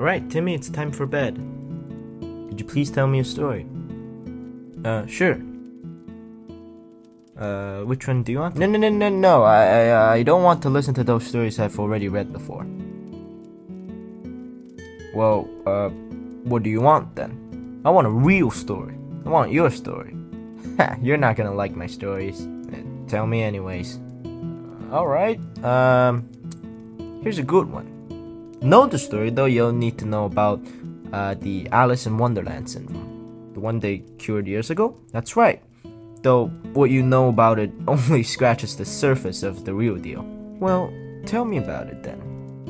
Alright, Timmy, it's time for bed. Could you please tell me a story? Sure. Which one do you want? No. I don't want to listen to those stories I've already read before. Well, what do you want then? I want a real story. I want your story. You're not gonna like my stories. Tell me anyways. Alright, here's a good one. Know the story, though you'll need to know about the Alice in Wonderland syndrome. The one they cured years ago? That's right. Though what you know about it only scratches the surface of the real deal. Well, tell me about it then.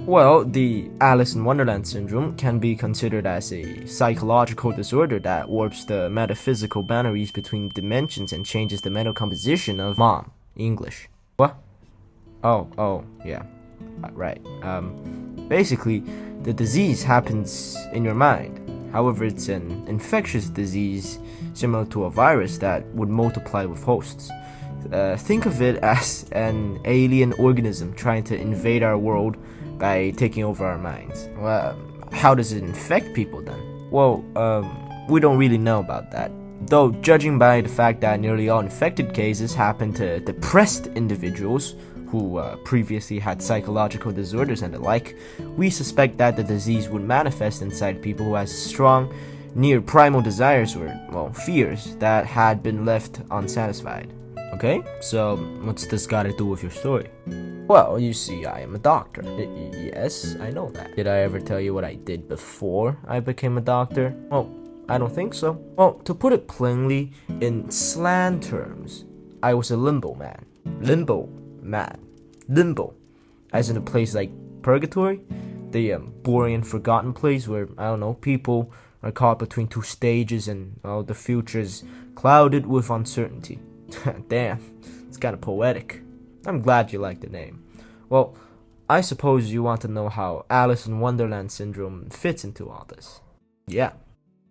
Well, the Alice in Wonderland syndrome can be considered as a psychological disorder that warps the metaphysical boundaries between dimensions and changes the mental composition of mom. English. What? Oh, yeah. Right. Basically, the disease happens in your mind. However, it's an infectious disease similar to a virus that would multiply with hosts. Think of it as an alien organism trying to invade our world by taking over our minds. Well, how does it infect people then? Well, we don't really know about that. Though, judging by the fact that nearly all infected cases happen to depressed individuals who previously had psychological disorders and the like, we suspect that the disease would manifest inside people who has strong, near primal desires or, well, fears that had been left unsatisfied. Okay, so what's this got to do with your story? Well, you see, I am a doctor. Yes, I know that. Did I ever tell you what I did before I became a doctor? Well, I don't think so. Well, to put it plainly, in slang terms, I was a limbo man. Limbo, as in a place like purgatory, the boring and forgotten place where, I don't know, people are caught between two stages and, well, the future's clouded with uncertainty. Damn, it's kind of poetic. I'm glad you like the name. Well, I suppose you want to know how Alice in Wonderland syndrome fits into all this. Yeah.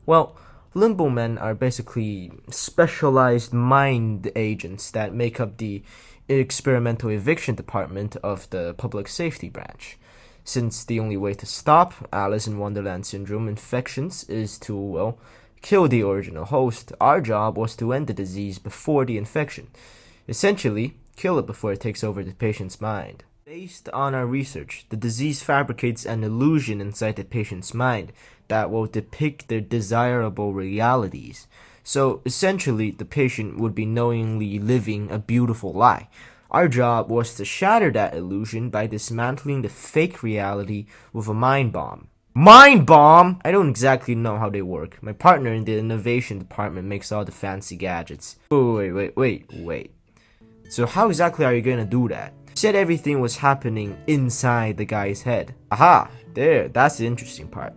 Well, limbo men are basically specialized mind agents that make up the experimental eviction department of the public safety branch. Since the only way to stop Alice in Wonderland syndrome infections is to, well, kill the original host, our job was to end the disease before the infection. Essentially, kill it before it takes over the patient's mind. Based on our research, the disease fabricates an illusion inside the patient's mind that will depict their desirable realities. So essentially, the patient would be knowingly living a beautiful lie. Our job was to shatter that illusion by dismantling the fake reality with a mind bomb. Mind bomb! I don't exactly know how they work. My partner in the innovation department makes all the fancy gadgets. Wait. So how exactly are you gonna do that? You said everything was happening inside the guy's head. Aha! There, that's the interesting part.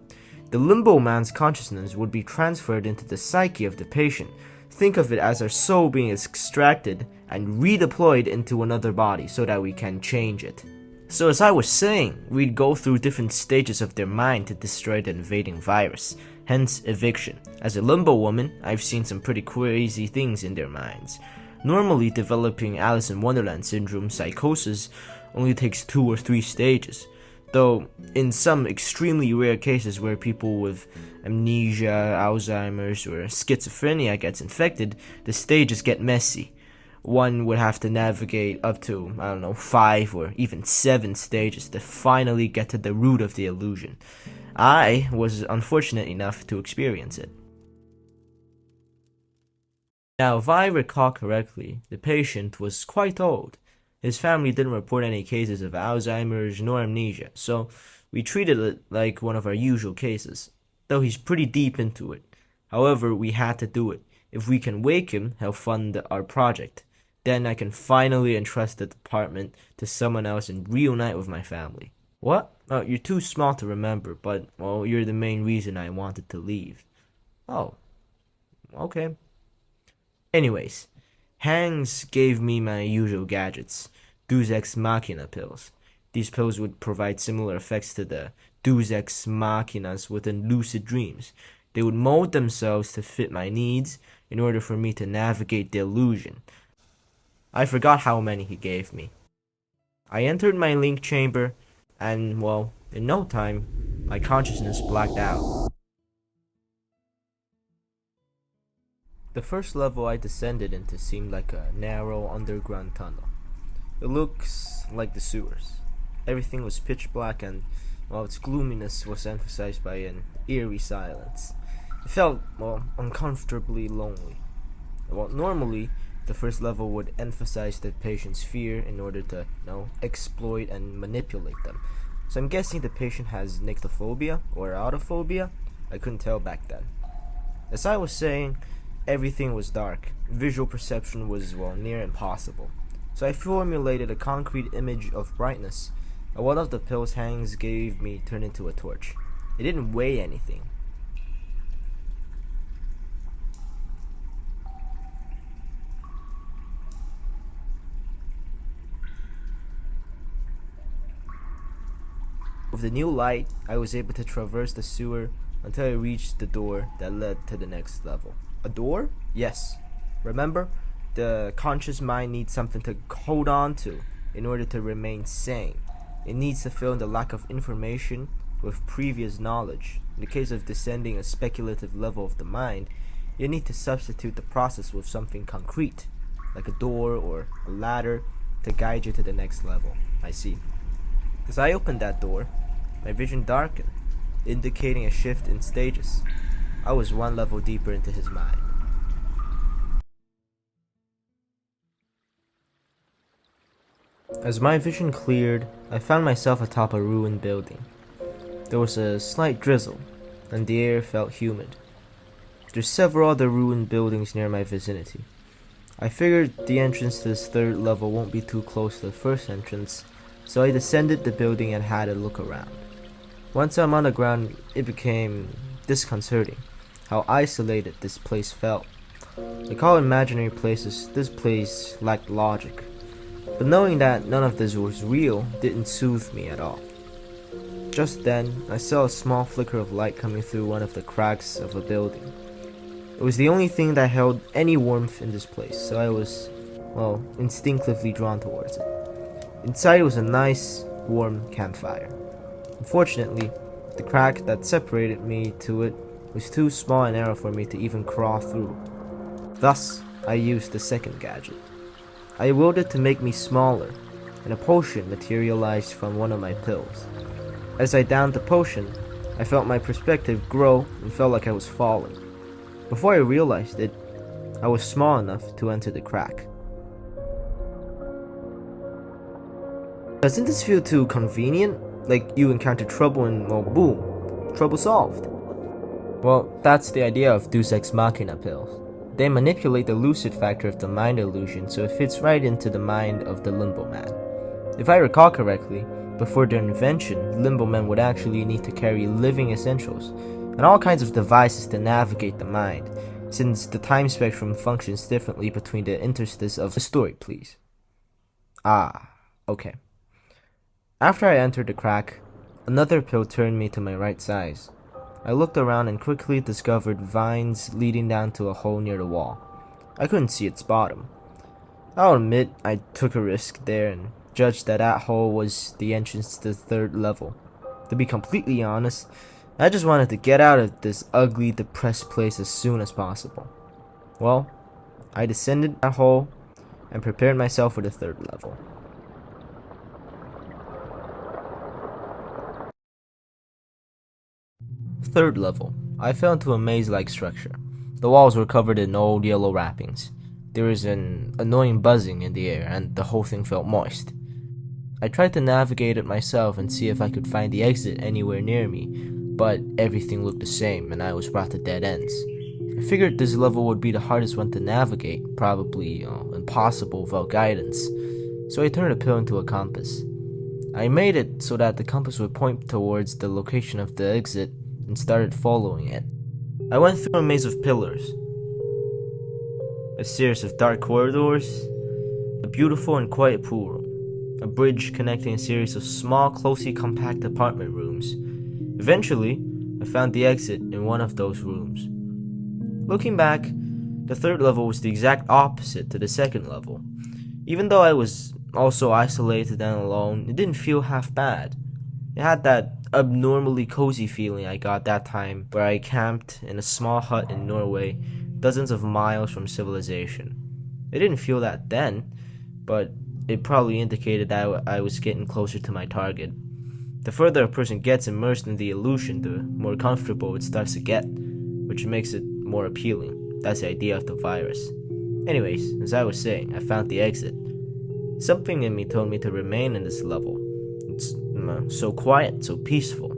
The limbo man's consciousness would be transferred into the psyche of the patient. Think of it as our soul being extracted and redeployed into another body so that we can change it. So as I was saying, we'd go through different stages of their mind to destroy the invading virus, hence eviction. As a limbo woman, I've seen some pretty crazy things in their minds. Normally, developing Alice in Wonderland syndrome psychosis only takes 2 or 3 stages. Though, in some extremely rare cases where people with amnesia, Alzheimer's, or schizophrenia gets infected, the stages get messy. One would have to navigate up to, 5 or even 7 stages to finally get to the root of the illusion. I was unfortunate enough to experience it. Now, if I recall correctly, the patient was quite old. His family didn't report any cases of Alzheimer's nor amnesia, so we treated it like one of our usual cases, though he's pretty deep into it. However, we had to do it. If we can wake him, he'll fund our project. Then I can finally entrust the department to someone else and reunite with my family. What? Oh, you're too small to remember, but, well, you're the main reason I wanted to leave. Oh, okay. Anyways, Hangs gave me my usual gadgets, Deus Ex Machina pills. These pills would provide similar effects to the Deus Ex Machinas within lucid dreams. They would mold themselves to fit my needs in order for me to navigate the illusion. I forgot how many he gave me. I entered my link chamber, and, well, in no time, My consciousness blacked out. The first level I descended into seemed like a narrow underground tunnel. It looks like the sewers. Everything was pitch black, and while its gloominess was emphasized by an eerie silence, it felt, uncomfortably lonely. Normally, the first level would emphasize the patient's fear in order to, exploit and manipulate them. So I'm guessing the patient has nyctophobia or autophobia. I couldn't tell back then. As I was saying, everything was dark. Visual perception was, near impossible. So I formulated a concrete image of brightness, and one of the pills Hangs gave me turned into a torch. It didn't weigh anything. With the new light, I was able to traverse the sewer until I reached the door that led to the next level. A door? Yes. Remember, the conscious mind needs something to hold on to in order to remain sane. It needs to fill in the lack of information with previous knowledge. In the case of descending a speculative level of the mind, you need to substitute the process with something concrete, like a door or a ladder, to guide you to the next level. I see. As I opened that door, my vision darkened, indicating a shift in stages. I was one level deeper into his mind. As my vision cleared, I found myself atop a ruined building. There was a slight drizzle, and the air felt humid. There's several other ruined buildings near my vicinity. I figured the entrance to this third level won't be too close to the first entrance, so I descended the building and had a look around. Once I'm on the ground, it became disconcerting how isolated this place felt. Like all imaginary places, this place lacked logic. But knowing that none of this was real didn't soothe me at all. Just then, I saw a small flicker of light coming through one of the cracks of a building. It was the only thing that held any warmth in this place, so I was, instinctively drawn towards it. Inside was a nice, warm campfire. Unfortunately, the crack that separated me to it was too small and narrow for me to even crawl through. Thus, I used the second gadget. I willed it to make me smaller, and a potion materialized from one of my pills. As I downed the potion, I felt my perspective grow and felt like I was falling. Before I realized it, I was small enough to enter the crack. Doesn't this feel too convenient? Like you encounter trouble and, boom, trouble solved. Well, that's the idea of Deus Ex Machina pills. They manipulate the lucid factor of the mind illusion so it fits right into the mind of the Limbo Man. If I recall correctly, before their invention, Limbo Men would actually need to carry living essentials and all kinds of devices to navigate the mind, since the time spectrum functions differently between the interstices of the story, please. Ah, okay. After I entered the crack, another pill turned me to my right size. I looked around and quickly discovered vines leading down to a hole near the wall. I couldn't see its bottom. I'll admit I took a risk there and judged that hole was the entrance to the third level. To be completely honest, I just wanted to get out of this ugly, depressed place as soon as possible. Well, I descended that hole and prepared myself for the third level. Third level. I fell into a maze-like structure. The walls were covered in old yellow wrappings. There was an annoying buzzing in the air, and the whole thing felt moist. I tried to navigate it myself and see if I could find the exit anywhere near me, but everything looked the same, and I was brought to dead ends. I figured this level would be the hardest one to navigate, probably impossible without guidance, so I turned a pill into a compass. I made it so that the compass would point towards the location of the exit and started following it. I went through a maze of pillars, a series of dark corridors, a beautiful and quiet pool room, a bridge connecting a series of small, closely compact apartment rooms. Eventually, I found the exit in one of those rooms. Looking back, the third level was the exact opposite to the second level. Even though I was also isolated and alone, it didn't feel half bad. It had that abnormally cozy feeling I got that time where I camped in a small hut in Norway, dozens of miles from civilization. It didn't feel that then, but it probably indicated that I was getting closer to my target. The further a person gets immersed in the illusion, the more comfortable it starts to get, which makes it more appealing. That's the idea of the virus. Anyways, as I was saying, I found the exit. Something in me told me to remain in this level. It's so quiet, so peaceful.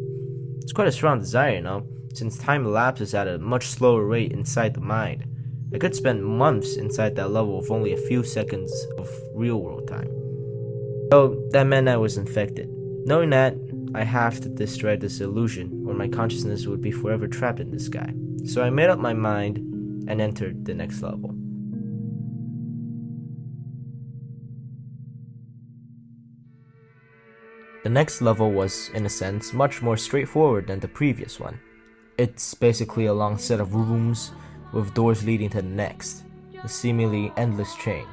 It's quite a strong desire, since time elapses at a much slower rate inside the mind. I could spend months inside that level with only a few seconds of real-world time. So that meant I was infected. Knowing that, I have to destroy this illusion, or my consciousness would be forever trapped in this guy. So I made up my mind and entered the next level. The next level was, in a sense, much more straightforward than the previous one. It's basically a long set of rooms with doors leading to the next, a seemingly endless chain.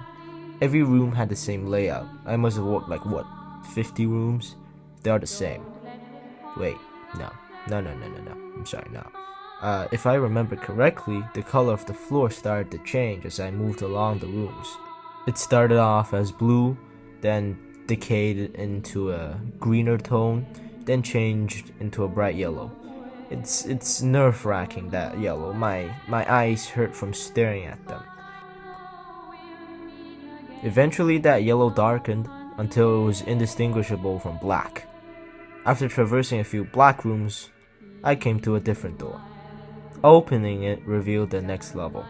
Every room had the same layout. I must have walked 50 rooms? They are the same. Wait, no. I'm sorry, no. If I remember correctly, the color of the floor started to change as I moved along the rooms. It started off as blue, then decayed into a greener tone, then changed into a bright yellow. It's nerve-wracking, that yellow. My eyes hurt from staring at them. Eventually that yellow darkened until it was indistinguishable from black. After traversing a few black rooms, I came to a different door. Opening it revealed the next level.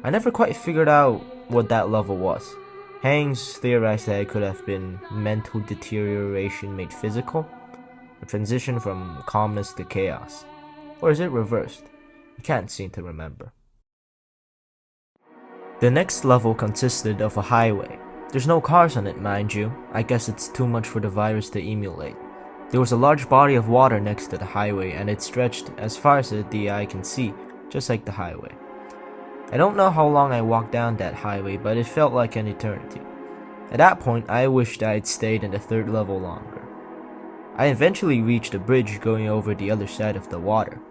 I never quite figured out what that level was. Hangs theorized that it could have been mental deterioration made physical, a transition from calmness to chaos. Or is it reversed? I can't seem to remember. The next level consisted of a highway. There's no cars on it, mind you. I guess it's too much for the virus to emulate. There was a large body of water next to the highway, and it stretched as far as the eye can see, just like the highway. I don't know how long I walked down that highway, but it felt like an eternity. At that point, I wished I had stayed in the third level longer. I eventually reached a bridge going over the other side of the water.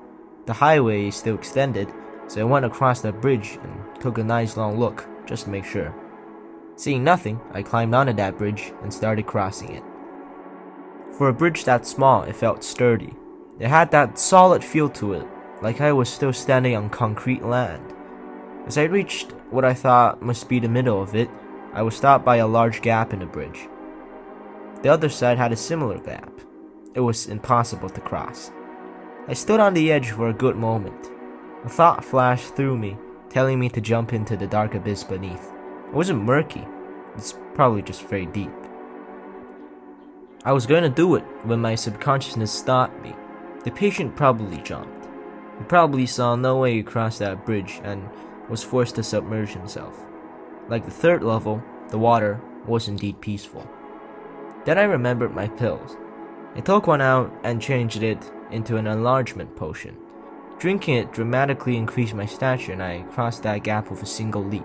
The highway still extended, so I went across that bridge and took a nice long look, just to make sure. Seeing nothing, I climbed onto that bridge and started crossing it. For a bridge that small, it felt sturdy. It had that solid feel to it, like I was still standing on concrete land. As I reached what I thought must be the middle of it, I was stopped by a large gap in the bridge. The other side had a similar gap. It was impossible to cross. I stood on the edge for a good moment. A thought flashed through me, telling me to jump into the dark abyss beneath. It wasn't murky, it's probably just very deep. I was going to do it when my subconsciousness stopped me. The patient probably jumped. He probably saw no way across that bridge and was forced to submerge himself. Like the third level, the water was indeed peaceful. Then I remembered my pills. I took one out and changed it into an enlargement potion. Drinking it dramatically increased my stature, and I crossed that gap with a single leap.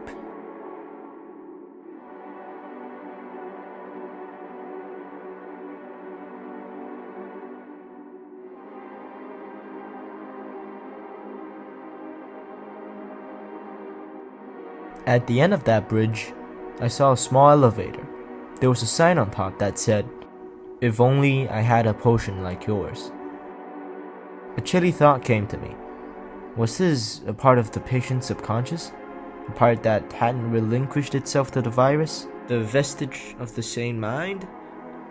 At the end of that bridge, I saw a small elevator. There was a sign on top that said, "If only I had a potion like yours." A chilly thought came to me. Was this a part of the patient's subconscious? A part that hadn't relinquished itself to the virus? The vestige of the sane mind?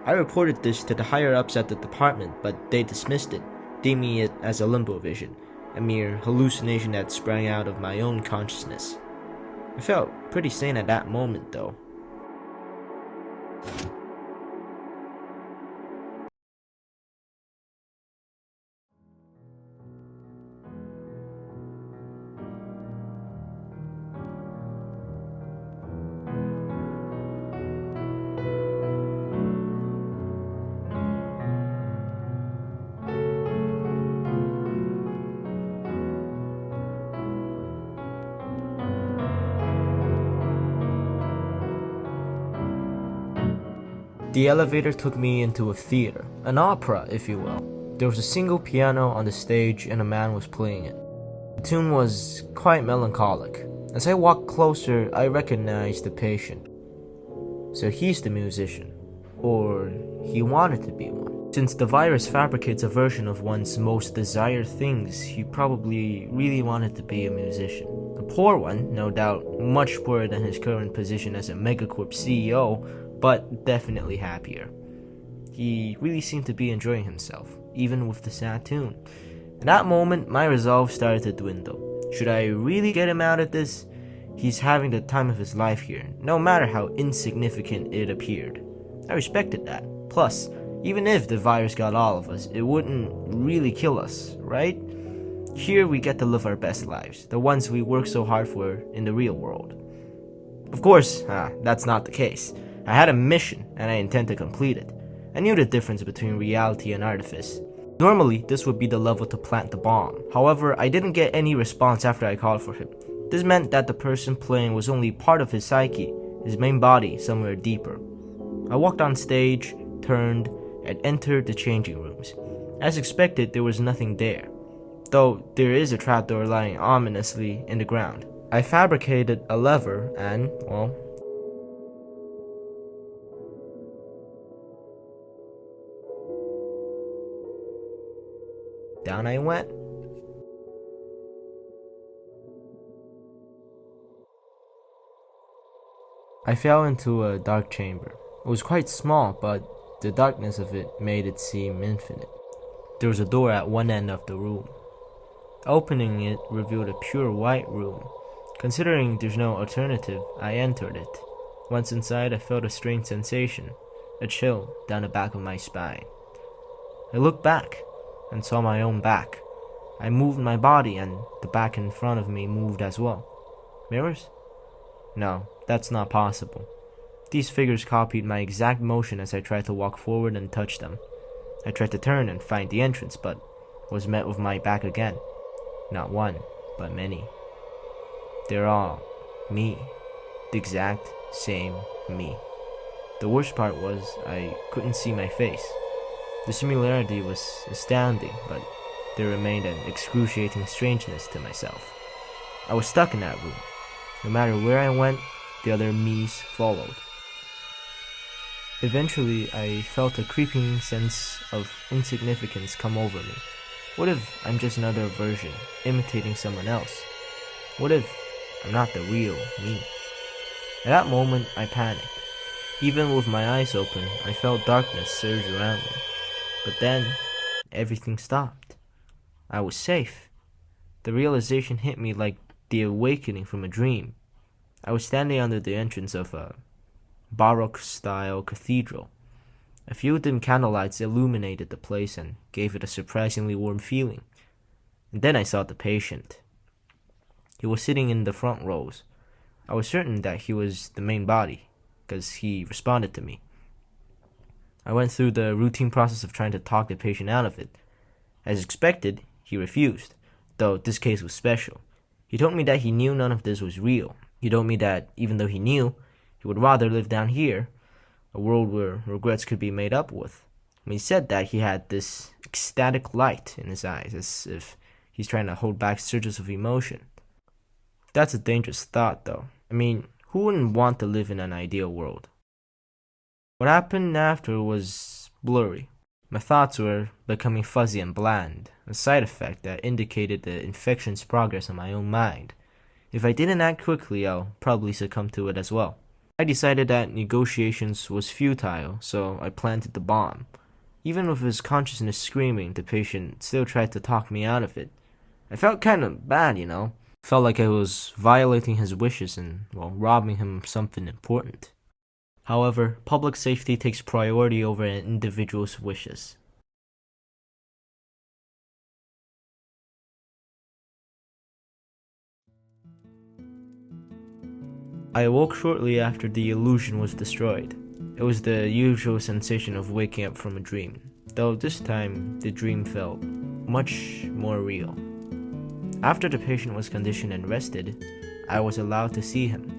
I reported this to the higher-ups at the department, but they dismissed it, deeming it as a limbo vision, a mere hallucination that sprang out of my own consciousness. I felt pretty sane at that moment, though. The elevator took me into a theater, an opera, if you will. There was a single piano on the stage and a man was playing it. The tune was quite melancholic. As I walked closer, I recognized the patient. So he's the musician. Or he wanted to be one. Since the virus fabricates a version of one's most desired things, he probably really wanted to be a musician. A poor one, no doubt, much poorer than his current position as a megacorp CEO, but definitely happier. He really seemed to be enjoying himself, even with the sad tune. In that moment, my resolve started to dwindle. Should I really get him out of this? He's having the time of his life here, no matter how insignificant it appeared. I respected that. Plus, even if the virus got all of us, it wouldn't really kill us, right? Here we get to live our best lives, the ones we work so hard for in the real world. Of course, that's not the case. I had a mission, and I intend to complete it. I knew the difference between reality and artifice. Normally, this would be the level to plant the bomb. However, I didn't get any response after I called for him. This meant that the person playing was only part of his psyche, his main body somewhere deeper. I walked on stage, turned, and entered the changing rooms. As expected, there was nothing there, though there is a trapdoor lying ominously in the ground. I fabricated a lever and, well, down I went. I fell into a dark chamber. It was quite small, but the darkness of it made it seem infinite. There was a door at one end of the room. Opening it revealed a pure white room. Considering there's no alternative, I entered it. Once inside, I felt a strange sensation, a chill down the back of my spine. I looked back and saw my own back. I moved my body and the back in front of me moved as well. Mirrors? No, that's not possible. These figures copied my exact motion as I tried to walk forward and touch them. I tried to turn and find the entrance, but was met with my back again. Not one, but many. They're all me. The exact same me. The worst part was I couldn't see my face. The similarity was astounding, but there remained an excruciating strangeness to myself. I was stuck in that room. No matter where I went, the other me's followed. Eventually, I felt a creeping sense of insignificance come over me. What if I'm just another version, imitating someone else? What if I'm not the real me? At that moment, I panicked. Even with my eyes open, I felt darkness surge around me. But then, everything stopped. I was safe. The realization hit me like the awakening from a dream. I was standing under the entrance of a Baroque-style cathedral. A few dim candlelights illuminated the place and gave it a surprisingly warm feeling. And then I saw the patient. He was sitting in the front rows. I was certain that he was the main body, because he responded to me. I went through the routine process of trying to talk the patient out of it. As expected, he refused, though this case was special. He told me that he knew none of this was real. He told me that even though he knew, he would rather live down here, a world where regrets could be made up with. When he said that, he had this ecstatic light in his eyes, as if he's trying to hold back surges of emotion. That's a dangerous thought, though. I mean, who wouldn't want to live in an ideal world? What happened after was blurry. My thoughts were becoming fuzzy and bland, a side effect that indicated the infection's progress on my own mind. If I didn't act quickly, I'll probably succumb to it as well. I decided that negotiations was futile, so I planted the bomb. Even with his consciousness screaming, the patient still tried to talk me out of it. I felt kind of bad, you know. Felt like I was violating his wishes and, well, robbing him of something important. However, public safety takes priority over an individual's wishes. I awoke shortly after the illusion was destroyed. It was the usual sensation of waking up from a dream, though this time the dream felt much more real. After the patient was conditioned and rested, I was allowed to see him.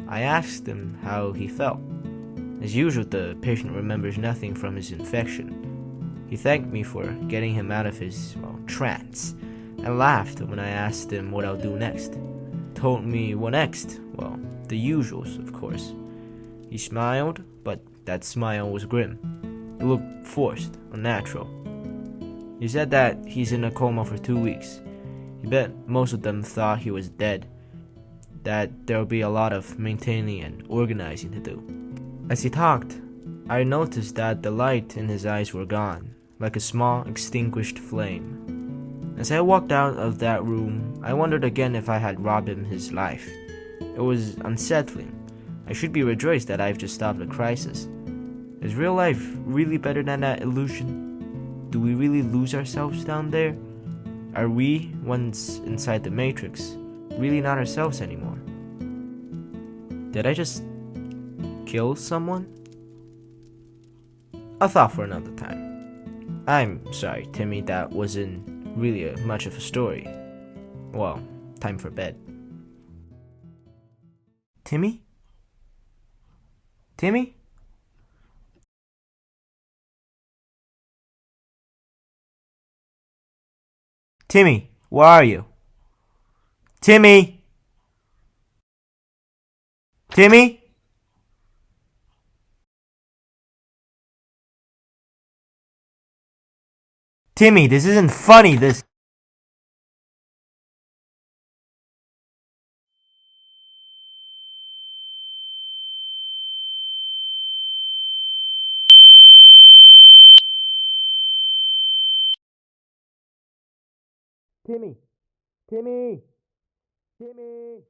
I asked him how he felt. As usual, the patient remembers nothing from his infection. He thanked me for getting him out of his, well, trance, and laughed when I asked him what I'll do next. Told me what next? Well, the usuals, of course. He smiled, but that smile was grim. It looked forced, unnatural. He said that he's in a coma for 2 weeks. He bet most of them thought he was dead, that there'll be a lot of maintaining and organizing to do. As he talked, I noticed that the light in his eyes were gone, like a small extinguished flame. As I walked out of that room, I wondered again if I had robbed him his life. It was unsettling. I should be rejoiced that I've just stopped a crisis. Is real life really better than that illusion? Do we really lose ourselves down there? Are we, once inside the Matrix, really not ourselves anymore? Did I just kill someone? A thought for another time. I'm sorry, Timmy, that wasn't really much of a story. Well, time for bed. Timmy? Timmy? Timmy, where are you? Timmy? Timmy? Timmy, this isn't funny, this... Timmy! Timmy! Timmy!